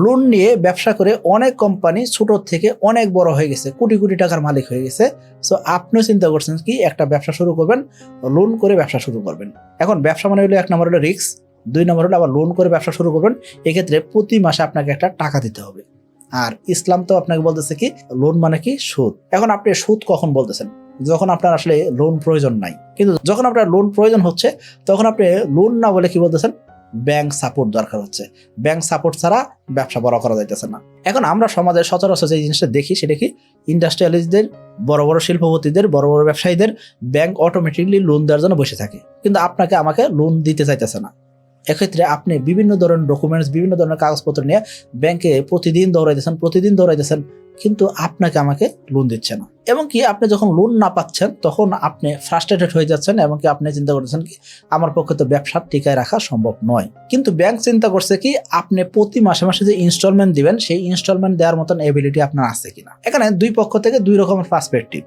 Loan নিয়ে ব্যবসা করে অনেক কোম্পানি ছোট থেকে অনেক বড় হয়ে গেছে, কোটি কোটি টাকার মালিক হয়ে গেছে। সো আপনিও চিন্তা করছেন কি একটা ব্যবসা শুরু করবেন, লোন করে ব্যবসা শুরু করবেন। এখন ব্যবসা মানে হলো 1 নম্বর হলো রিস্ক, 2 নম্বর হলো আবার লোন করে ব্যবসা শুরু করবেন। এক্ষেত্রে প্রতি মাসে আপনাকে একটা টাকা দিতে হবে। আর ইসলাম তো আপনাকে বলতেছে কি লোন মানে কি সুদ। এখন আপনি সুদ কখন বলতেছেন? যখন আপনার আসলে লোন প্রয়োজন নাই। কিন্তু যখন আপনার লোন প্রয়োজন হচ্ছে তখন আপনি লোন না বলে কি বলতেছেন, ব্যাংক সাপোর্ট দরকার হচ্ছে। ব্যাংক সাপোর্ট ছাড়া ব্যবসা বড় করা যাইতেছে না। এখন আমরা সমাজে সচরাচর যে জিনিসটা দেখি সেটা কি, ইন্ডাস্ট্রিয়ালিস্টদের, বড় বড় শিল্পপতিদের, বড় বড় ব্যবসায়ীদের ব্যাংক অটোমেটিকলি লোন দেওয়ার জন্য বসে থাকে, কিন্তু আপনাকে আমাকে লোন দিতে চাইতেছে না। এক্ষেত্রে আপনি বিভিন্ন ধরনের ডকুমেন্টস, বিভিন্ন ধরনের কাগজপত্র নিয়ে ব্যাংকে প্রতিদিন দৌড়াইতেছেন, কিন্তু আপনাকে আমাকে লোন দিচ্ছে না। এবং কি আপনি যখন লোন না পাচ্ছেন তখন আপনি ফ্রাস্ট্রেটেড হয়ে যাচ্ছেন, এবং কি আপনি চিন্তা করতেছেন কি আমার পক্ষে তো ব্যবসা টিকায় রাখা সম্ভব নয়। কিন্তু ব্যাংক চিন্তা করছে কি আপনি প্রতি মাসে মাসে যে ইনস্টলমেন্ট দিবেন সেই ইনস্টলমেন্ট দেওয়ার মতন এবিলিটি আপনার আছে কিনা। এখানে দুই পক্ষ থেকে দুই রকমের পার্সপেক্টিভ।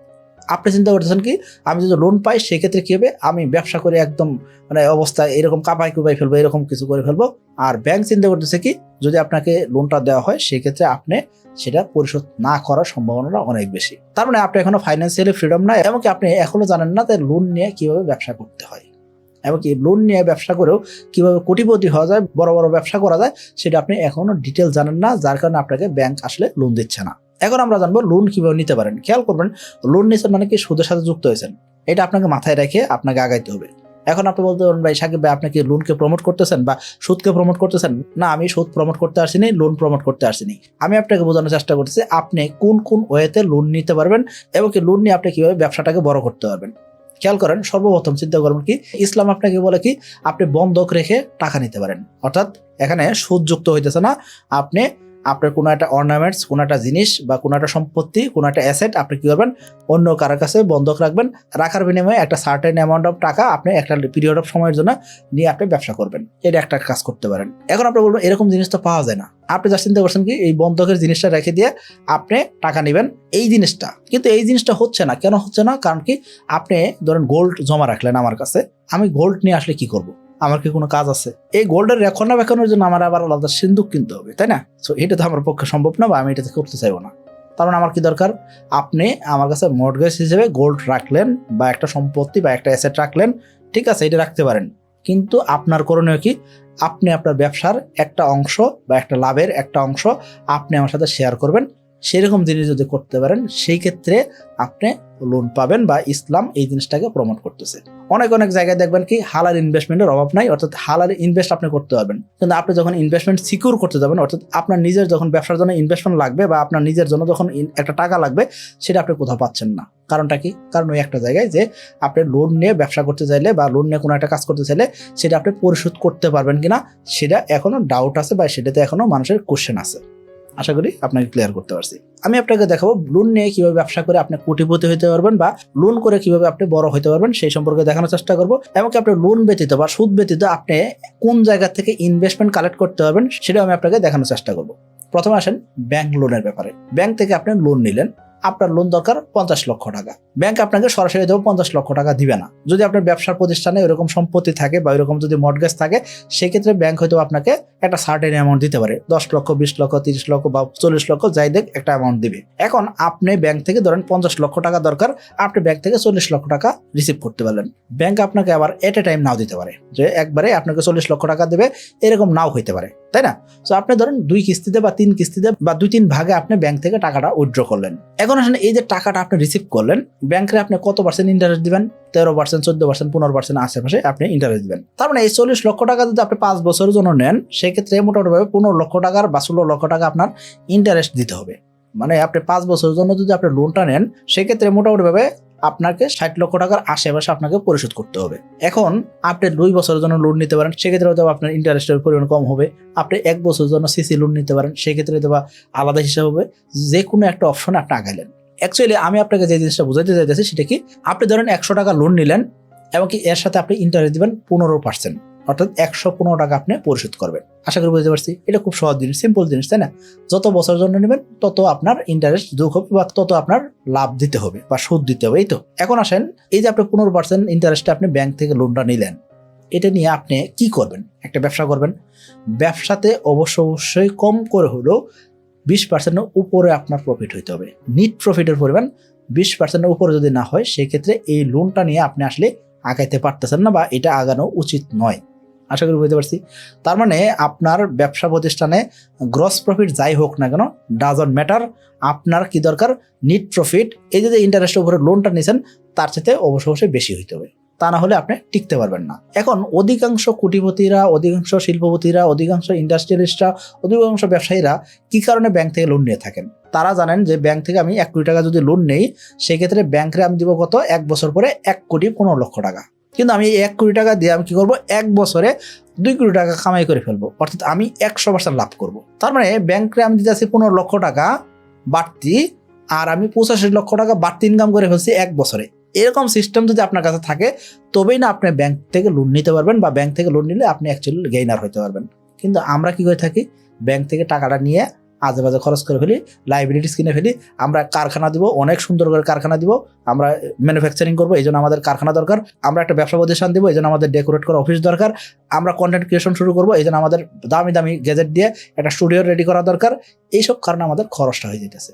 আপনি চিন্তা করতেছেন কি আমি যদি লোন পাই সেক্ষেত্রে কি হবে, আমি ব্যবসা করে একদম মানে অবস্থায় এরকম কাপাই ফেলবো, এরকম কিছু করে ফেলবো। আর ব্যাংক চিন্তা করতেছে কি যদি আপনাকে লোনটা দেওয়া হয় সেক্ষেত্রে আপনি সেটা পরিশোধ না করার সম্ভাবনাটা অনেক বেশি। তার মানে আপনি এখনো ফাইন্যান্সিয়ালি ফ্রিডম নাই, এমনকি আপনি এখনো জানেন না যে লোন নিয়ে কিভাবে ব্যবসা করতে হয়, এমনকি লোন নিয়ে ব্যবসা করেও কিভাবে কোটিপতি হওয়া যায়, বড় বড় ব্যবসা করা যায়, সেটা আপনি এখনো ডিটেল জানেন না, যার কারণে আপনাকে ব্যাংক আসলে লোন দিচ্ছে না। এখন আমরা জানবো লোন কিভাবে নিতে পারেন। খেয়াল করবেন, লোন নিচ্ছেন মানে কি সুদের সাথে যুক্ত হয়েছেন, এটা আপনাকে মাথায় রেখে আপনাকে আগাইতে হবে। এখন আপনি বলতে পারেন ভাই সাকিব ভাই আপনি কি লোনকে প্রমোট করতেছেন বা সুদকে প্রমোট করতেছেন? না, আমি সুদ প্রমোট করতে আসিনি, লোন প্রমোট করতে আসিনি। আমি আপনাকে বোঝানোর চেষ্টা করতেছি আপনি কোন কোন ওয়েতে লোন নিতে পারবেন এবং কি লোন নিয়ে আপনি কিভাবে ব্যবসাটাকে বড় করতে পারবেন। খেয়াল করেন, সর্বপ্রথম চিন্তা করবেন কি ইসলাম আপনাকে বলে কি আপনি বন্ধক রেখে টাকা নিতে পারেন, অর্থাৎ এখানে সুদ যুক্ত হইতেছে না। আপনি আপনার কোনো একটা অর্নামেন্টস, কোনো একটা জিনিস বা কোনো একটা সম্পত্তি, কোনো একটা অ্যাসেট আপনি কি করবেন অন্য কারোর কাছে বন্ধক রাখবেন, রাখার বিনিময়ে একটা সার্টেন অ্যামাউন্ট অফ টাকা আপনি একটা পিরিয়ড অফ সময়ের জন্য নিয়ে আপনি ব্যবসা করবেন। এটা একটা কাজ করতে পারেন। এখন আপনি বলবেন এরকম জিনিস তো পাওয়া যায় না। আপনি যা চিন্তা করছেন কি এই বন্ধকের জিনিসটা রেখে দিয়ে আপনি টাকা নেবেন, এই জিনিসটা কিন্তু এই জিনিসটা হচ্ছে না। কেন হচ্ছে না? কারণ কি আপনি ধরেন গোল্ড জমা রাখলেন আমার কাছে, আমি গোল্ড নিয়ে আসলে কি করব? আমার কি কোনো কাজ আছে? এই গোল্ডের রক্ষণাবেক্ষণের জন্য আমার আবার আলাদা সিন্দুক কিনতে হবে, তাই না? সো এটা তো আমার পক্ষে সম্ভব না, বা আমি এটাতে করতে চাইবো না। কারণ আমার কি দরকার, আপনি আমার কাছে মর্টগেজ হিসেবে গোল্ড রাখলেন বা একটা সম্পত্তি বা একটা অ্যাসেট রাখলেন, ঠিক আছে এটা রাখতে পারেন, কিন্তু আপনার করণীয় কি আপনি আপনার ব্যবসার একটা অংশ বা একটা লাভের একটা অংশ আপনি আমার সাথে শেয়ার করবেন। সেরকম জিনিস যদি করতে পারেন সেই ক্ষেত্রে আপনি লোন পাবেন, বা ইসলাম এই জিনিসটাকে প্রমোট করতেছে। অনেক অনেক জায়গায় দেখবেন কি হালাল ইনভেস্টমেন্টের অভাব নাই, অর্থাৎ হালাল ইনভেস্ট আপনি করতে পারবেন, কিন্তু আপনি যখন ইনভেস্টমেন্ট সিকিউর করতে যাবেন, অর্থাৎ আপনার নিজের যখন ব্যবসার জন্য ইনভেস্টমেন্ট লাগবে বা আপনার নিজের জন্য যখন একটা টাকা লাগবে, সেটা আপনি কোথাও পাচ্ছেন না। কারণটা কি? কারণ ওই একটা জায়গায় যে আপনি লোন নিয়ে ব্যবসা করতে চাইলে বা লোন নিয়ে কোনো একটা কাজ করতে চাইলে সেটা আপনি পরিশোধ করতে পারবেন কিনা সেটা এখনো ডাউট আছে, বা সেটাতে এখনো মানুষের কোশ্চেন আছে। আশা করি আপনাকে ক্লিয়ার করতে পারছি। আমি আপনাকে দেখাবো লোন নিয়ে কিভাবে ব্যবসা করে আপনি কোটিপতি হতে পারবেন, বা লোন করে কিভাবে আপনি বড় হতে পারবেন সেই সম্পর্কে দেখানোর চেষ্টা করবো। এমনকি আপনি লোন ব্যতীত বা সুদ ব্যতীত আপনি কোন জায়গা থেকে ইনভেস্টমেন্ট কালেক্ট করতে পারবেন সেটাও আমি আপনাকে দেখানোর চেষ্টা করবো। প্রথমে আসেন ব্যাংক লোনের ব্যাপারে। ব্যাংক থেকে আপনি লোন নিলেন, আপনার লোন দরকার 50 লক্ষ টাকা। ব্যাংক আপনাকে সরাসরি দেবো 50 লক্ষ টাকা দিবে না। যদি আপনার ব্যবসার প্রতিষ্ঠানে এরকম সম্পত্তি থাকে বা এরকম যদি মর্টগেজ থাকে, সেক্ষেত্রে ব্যাংক হয়তো আপনাকে একটা সার্টেন অ্যামাউন্ট দিতে পারে, 10 লক্ষ, 20 লক্ষ, 30 লক্ষ বা 40 লক্ষ, যাই দেখ একটা অ্যামাউন্ট দিবে। এখন আপনি ব্যাংক থেকে ধরেন 50 লক্ষ টাকা দরকার, আপনি ব্যাংক থেকে 40 লক্ষ টাকা রিসিভ করতে পারলেন। ব্যাংক আপনাকে আবার এট এ টাইম নাও দিতে পারে, যে একবারে আপনাকে 40 লক্ষ টাকা দেবে এরকম নাও হইতে পারে, তাই না? তো আপনি ধরেন 2 কিস্তিতে বা 3 কিস্তিতে বা 2-3 ভাগে আপনি ব্যাংক থেকে টাকাটা উইথড্র করলেন। এখন আসলে এই যে টাকাটা আপনি রিসিভ করলেন, ব্যাংকে আপনি কত পার্সেন্ট ইন্টারেস্ট দিবেন? 13%, 14%, 15% আশেপাশে আপনি ইন্টারেস্ট দিবেন। তার মানে এই 40 লক্ষ টাকা যদি আপনি 5 বছরের জন্য নেন, সেক্ষেত্রে মোটামুটিভাবে 15 লক্ষ টাকার বা 16 লক্ষ টাকা আপনার ইন্টারেস্ট দিতে হবে। মানে আপনি 5 বছরের জন্য যদি আপনি লোনটা নেন, সেক্ষেত্রে মোটামুটিভাবে আপনাকে 60 লক্ষ টাকার আশেপাশে আপনাকে পরিশোধ করতে হবে। এখন আপনি 2 বছরের জন্য লোন নিতে পারেন, সেক্ষেত্রে হয়তো আপনার ইন্টারেস্টের পরিমাণ কম হবে। আপনি 1 বছরের জন্য সিসি লোন নিতে পারেন, সেক্ষেত্রে হয়তো আলাদা হিসাব হবে। যে কোনো একটা অপশনে আপনি আগাইলেন। অ্যাকচুয়ালি আমি আপনাকে যে জিনিসটা বোঝাতে চাইতেছি সেটা কি, আপনি ধরেন 100 টাকা লোন নিলেন এবং কি এর সাথে আপনি ইন্টারেস্ট দিবেন 15%, অর্থাৎ 115 টাকা আপনি পরিশোধ করবেন। আশা করি বুঝতে পারছি। এটা খুব সহজ জিনিস, সিম্পল জিনিস, তাই না? যত বছরের জন্য নেবেন তত আপনার ইন্টারেস্ট যোগ হবে বা তত আপনার লাভ দিতে হবে বা সুদ দিতে হবে, এই তো। এখন আসেন, এই যে আপনি 15% ইন্টারেস্টে আপনি ব্যাংক থেকে লোনটা নিলেন, এটা নিয়ে আপনি কি করবেন? একটা ব্যবসা করবেন, ব্যবসাতে অবশ্যই কম করে হলেও 20% উপরে আপনার প্রফিট হইতে হবে। নিট প্রফিটের পরিমাণ 20% উপরে যদি না হয়, সেক্ষেত্রে এই লোনটা নিয়ে আপনি আসলে আগাইতে পারতেছেন না বা এটা আগানো উচিত নয়। আশা করি বুঝতে পারছি। তার মানে আপনার ব্যবসা প্রতিষ্ঠানে গ্রস প্রফিট যাই হোক না কেন, ডাজন্ট ম্যাটার, আপনার কি দরকার? NEET profit. এই যে ইন্টারেস্টের উপরে লোনটা নিয়েছেন তার চাইতে অবশ্যই বেশি হইতে হবে, তা না হলে আপনি টিকতে পারবেন না। এখন অধিকাংশ কোটিপতিরা, অধিকাংশ শিল্পপতিরা, অধিকাংশ ইন্ডাস্ট্রিয়ালিস্টরা, অধিকাংশ ব্যবসায়ীরা কি কারণে ব্যাংক থেকে লোন নিয়ে থাকেন? তারা জানেন যে ব্যাংক থেকে আমি 1 কোটি টাকা যদি লোন নেই, সেক্ষেত্রে ব্যাংকে আমি দিব কত? 1 বছর পরে 1,15,00,000 টাকা। কিন্তু আমি এই 1 কোটি টাকা দিয়ে আমি কি করবো? 1 বছরে 2 কোটি টাকা কামাই করে ফেলবো, অর্থাৎ আমি 100% লাভ করব। তার মানে ব্যাংকে আমি দিতে আছি 15,00,000 টাকা বাড়তি, আর আমি 85,00,000 টাকা বাড়তি ইনকাম করে ফেলছি 1 বছরে। এরকম সিস্টেম যদি আপনার কাছে থাকে, তবেই না আপনি ব্যাংক থেকে লোন নিতে পারবেন, বা ব্যাংক থেকে লোন নিলে আপনি অ্যাকচুয়ালি গেইনার হতে পারবেন। কিন্তু আমরা কি করে থাকি? ব্যাংক থেকে টাকাটা নিয়ে আজে বাজে খরচ করে ফেলি, লাইবিলিটিস কিনে ফেলি। আমরা কারখানা দিব, অনেক সুন্দর করে কারখানা দিব, আমরা ম্যানুফ্যাকচারিং করবো, এই জন্য আমাদের কারখানা দরকার। আমরা একটা ব্যবসা প্রতিষ্ঠান দিব, এই জন্য আমাদের ডেকোরেট করা অফিস দরকার। আমরা কন্টেন্ট ক্রিয়েশন শুরু করবো, এই জন্য আমাদের দামি দামি গ্যাজেট দিয়ে একটা স্টুডিও রেডি করা দরকার। এইসব কারণে আমাদের খরচটা হয়ে যেতেছে।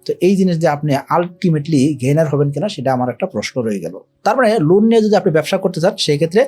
তো এই জিনিস দিয়ে আপনি আলটিমেটলি গেইনার হবেন কিনা, সেটা আমার একটা প্রশ্ন রয়ে গেল। তারপরে লোন নিয়ে যদি আপনি ব্যবসা করতে চান, সেই ক্ষেত্রে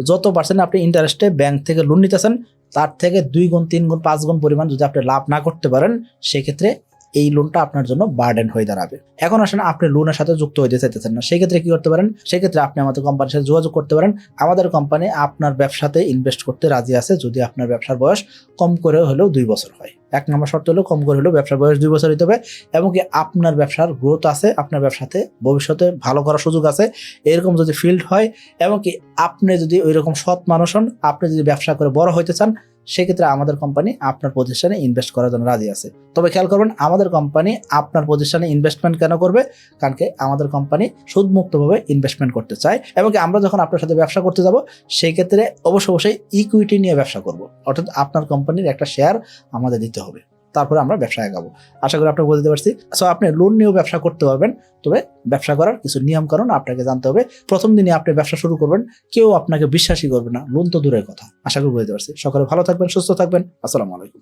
যত পার্সেন্ট আপনি ইন্টারেস্টে ব্যাংক থেকে লোন নিতেছেন, তার থেকে 2 গুণ 3 গুণ 5 গুণ পরিমাণ যদি আপনি লাভ না করতে পারেন, সেক্ষেত্রে এই লোনটা আপনার জন্য বার্ডেন হয়ে দাঁড়াবে। এখন আসেন, আপনি লোনের সাথে যুক্ত হতে চাইতেছেন না, সেক্ষেত্রে কি করতে পারেন? সেক্ষেত্রে আপনি আমাদের কোম্পানির সাথে যোগাযোগ করতে পারেন। আমাদের কোম্পানি আপনার ব্যবসাতে ইনভেস্ট করতে রাজি আছে, যদি আপনার ব্যবসার বয়স কম করে হলেও 2 বছর হয়। 1 নম্বর শর্ত হলো কম করে হলেও ব্যবসার বয়স 2 বছর হতে হবে, এবং কি আপনার ব্যবসার গ্রোথ আছে, আপনার ব্যবসাতে ভবিষ্যতে ভালো করার সুযোগ আছে, এরকম যদি ফিল্ড হয়, এবং কি আপনি যদি ওইরকম সৎ মানুষ হন, আপনি যদি ব্যবসা করে বড় হইতে চান, সেক্ষেত্রে আমাদের কোম্পানি আপনার প্রতিষ্ঠানে ইনভেস্ট করার জন্য রাজি আছে। তবে খেয়াল করবেন, আমাদের কোম্পানি আপনার প্রতিষ্ঠানে ইনভেস্টমেন্ট কেন করবে? কারণ কি আমাদের কোম্পানি সুদমুক্তভাবে ইনভেস্টমেন্ট করতে চায়, এবং কি আমরা যখন আপনার সাথে ব্যবসা করতে যাব, সেই ক্ষেত্রে অবশ্যই ইকুইটি নিয়ে ব্যবসা করব, অর্থাৎ আপনার কোম্পানির একটা শেয়ার আমাদের দিতে হবে, তারপরে আমরা ব্যবসা এগাবো। আশা করি আপনাকে বুঝতে পারছি। সো আপনি লোন নিয়েও ব্যবসা করতে পারবেন, তবে ব্যবসা করার কিছু নিয়ম কানুন আপনাকে জানতে হবে। প্রথম দিনে আপনি ব্যবসা শুরু করবেন, কেউ আপনাকে বিশ্বাসই করবে না, লোন তো দূরের কথা। আশা করি বুঝতে পারছি। সকলে ভালো থাকবেন, সুস্থ থাকবেন। আসসালামু আলাইকুম।